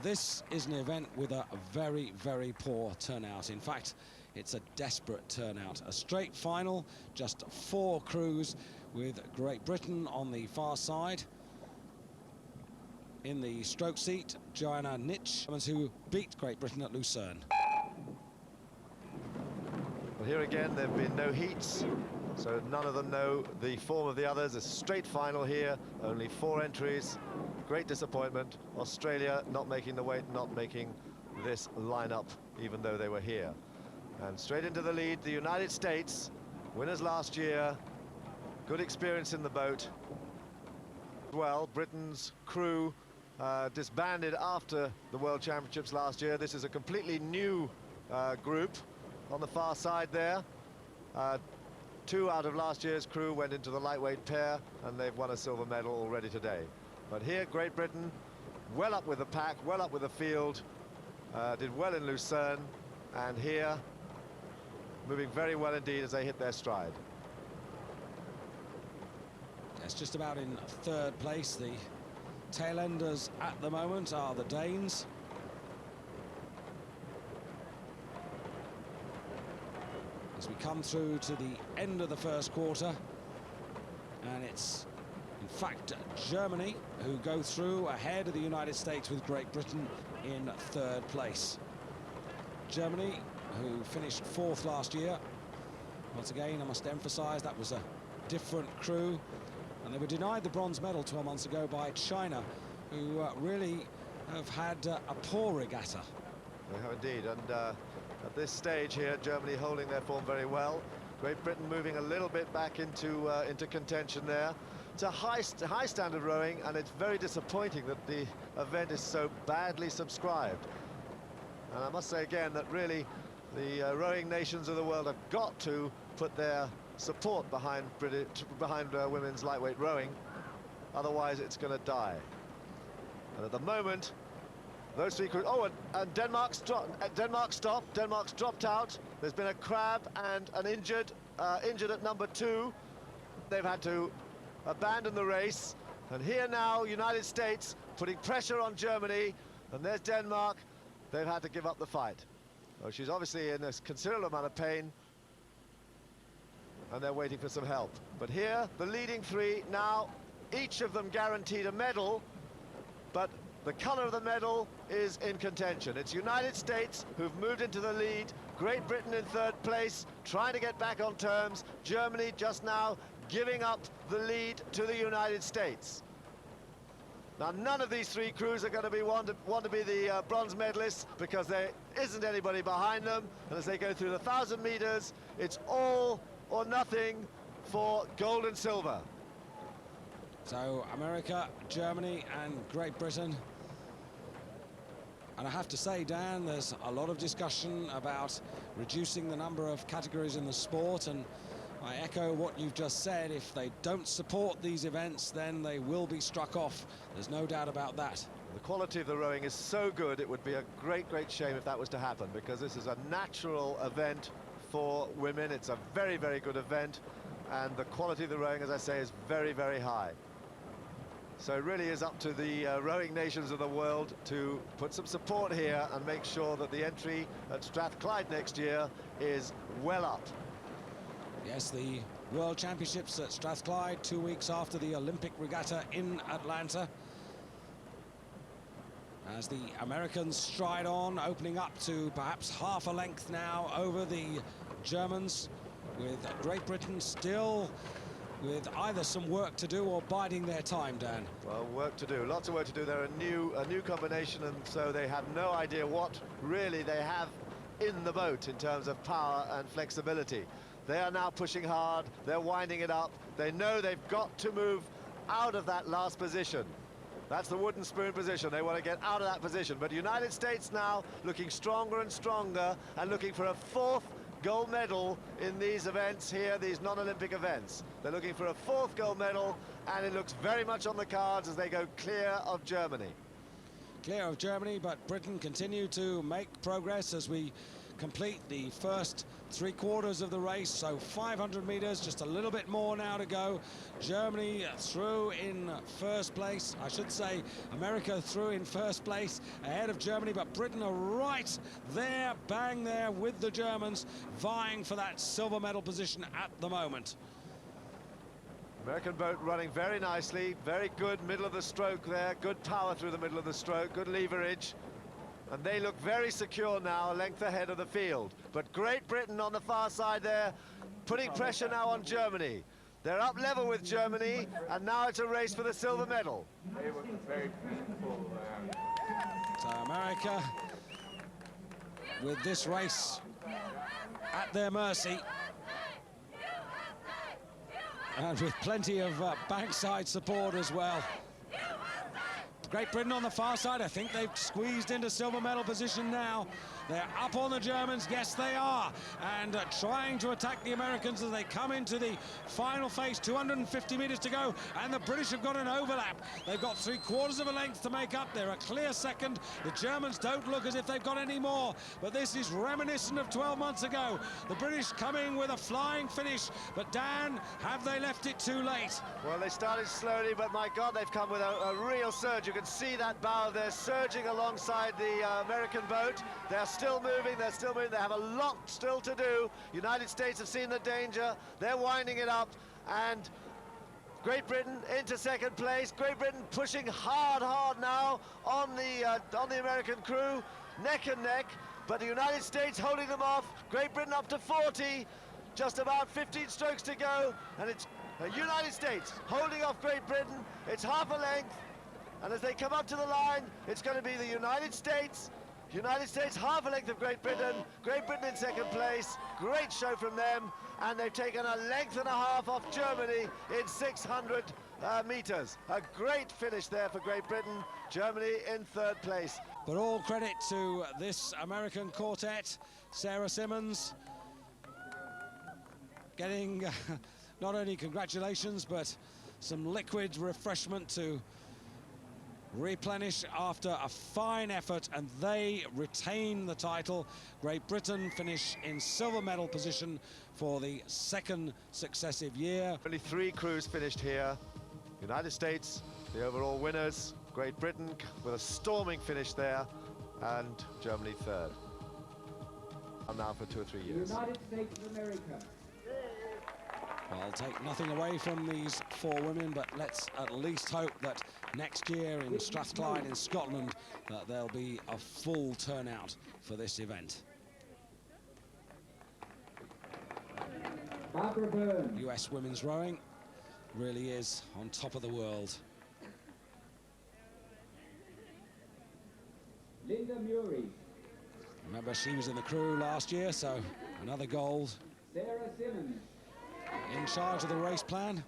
This is an event with a very, very poor turnout. In fact, it's a desperate turnout. A straight final, just 4 crews, with Great Britain on the far side. In the stroke seat, Joanna Nitsch, who beat Great Britain at Lucerne. Well, here again, there have been no heats, so none of them know the form of the others. A straight final here, only 4 entries. Great disappointment. Australia not making the weight, not making this lineup, even though they were here. And straight into the lead, the United States, winners last year, good experience in the boat. Well, Britain's crew disbanded after the World Championships last year. This is a completely new group on the far side there. 2 out of last year's crew went into the lightweight pair, and they've won a silver medal already today. But here, Great Britain, well up with the pack, well up with the field, did well in Lucerne, and here, moving very well indeed as they hit their stride. It's just about in 3rd place. The tail-enders at the moment are the Danes. As we come through to the end of the first quarter, and it's in fact Germany who go through ahead of the United States, with Great Britain in 3rd place. Germany, who finished 4th last year. Once again, I must emphasize that was a different crew, and they were denied the bronze medal 12 months ago by China, who really have had a poor regatta. They have indeed, and at this stage here, Germany holding their form very well. Great Britain moving a little bit back into contention there. It's a high standard rowing, and it's very disappointing that the event is so badly subscribed. And I must say again that really the rowing nations of the world have got to put their support behind women's lightweight rowing, otherwise it's going to die. And at the moment, those 3 crews... Oh, and Denmark's stopped. Denmark's dropped out. There's been a crab and an injured at number 2. They've had to abandon the race. And here now, United States putting pressure on Germany. And there's Denmark. They've had to give up the fight. Oh, she's obviously in a considerable amount of pain, and they're waiting for some help. But here, the leading 3 now, each of them guaranteed a medal, but the colour of the medal is in contention. It's United States who've moved into the lead, Great Britain in 3rd place, trying to get back on terms. Germany just now giving up the lead to the United States. Now, none of these 3 crews are going to want to be the bronze medalists, because there isn't anybody behind them. And as they go through the 1,000 meters, it's all or nothing for gold and silver. So America, Germany and Great Britain. And I have to say, Dan, there's a lot of discussion about reducing the number of categories in the sport, and I echo what you've just said. If they don't support these events, then they will be struck off. There's no doubt about that. The quality of the rowing is so good, it would be a great, great shame if that was to happen, because this is a natural event for women. It's a very, very good event, and the quality of the rowing, as I say, is very, very high. So it really is up to the rowing nations of the world to put some support here and make sure that the entry at Strathclyde next year is well up. Yes, the World Championships at Strathclyde, 2 weeks after the Olympic regatta in Atlanta. As the Americans stride on, opening up to perhaps half a length now over the Germans, with Great Britain still with either some work to do or biding their time, Dan. Well, work to do, lots of work to do. They're a new combination, and so they have no idea what really they have in the boat in terms of power and flexibility. They are now pushing hard, they're winding it up. They know they've got to move out of that last position. That's the wooden spoon position. They want to get out of that position. But United States now looking stronger and stronger, and looking for a 4th gold medal in these events here, these non-Olympic events. They're looking for a 4th gold medal, and it looks very much on the cards as they go clear of Germany. Clear of Germany, but Britain continue to make progress as we complete the first 3/4 of the race, so 500 meters, just a little bit more now to go. Germany through in first place. I should say America through in first place ahead of Germany, but Britain are right there, bang there with the Germans, vying for that silver medal position at the moment. American boat running very nicely, very good middle of the stroke there, good power through the middle of the stroke, good leverage. And they look very secure now, a length ahead of the field. But Great Britain on the far side there, putting pressure now on Germany. They're up level with Germany, and now it's a race for the silver medal. It was a very beautiful. So America, with this race at their mercy, and with plenty of bankside support as well. Great Britain on the far side, I think they've squeezed into silver medal position now. They're up on the Germans, yes they are, and trying to attack the Americans as they come into the final phase, 250 meters to go, and the British have got an overlap. They've got 3/4 of a length to make up. They're a clear second. The Germans don't look as if they've got any more, but this is reminiscent of 12 months ago. The British coming with a flying finish, but Dan, have they left it too late? Well, they started slowly, but my God, they've come with a real surge. You can see that bow there surging alongside the American boat. They're still moving, they're still moving. They have a lot still to do. United States have seen the danger. They're winding it up, and Great Britain into second place. Great Britain pushing hard now on the American crew, neck and neck, but the United States holding them off. Great Britain up to 40, just about 15 strokes to go, and it's the United States holding off Great Britain. It's half a length, and as they come up to the line, it's going to be the United States half a length of Great Britain. Great Britain in second place. Great show from them, and they've taken a length and a half off Germany in 600 meters. A great finish there for Great Britain. Germany in third place. But all credit to this American quartet. Sarah Simmons getting not only congratulations, but some liquid refreshment to replenish after a fine effort, and they retain the title. Great Britain finish in silver medal position for the second successive year. Only 3 crews finished here. United States, the overall winners. Great Britain with a storming finish there, and Germany third. And now for 2 or 3 years. United States of America. Well, I'll take nothing away from these 4 women, but let's at least hope that next year in Strathclyde in Scotland that there'll be a full turnout for this event. Barbara Burns. US women's rowing really is on top of the world. Linda Murray. Remember, she was in the crew last year, so another gold. Sarah Simmons. In charge of the race plan.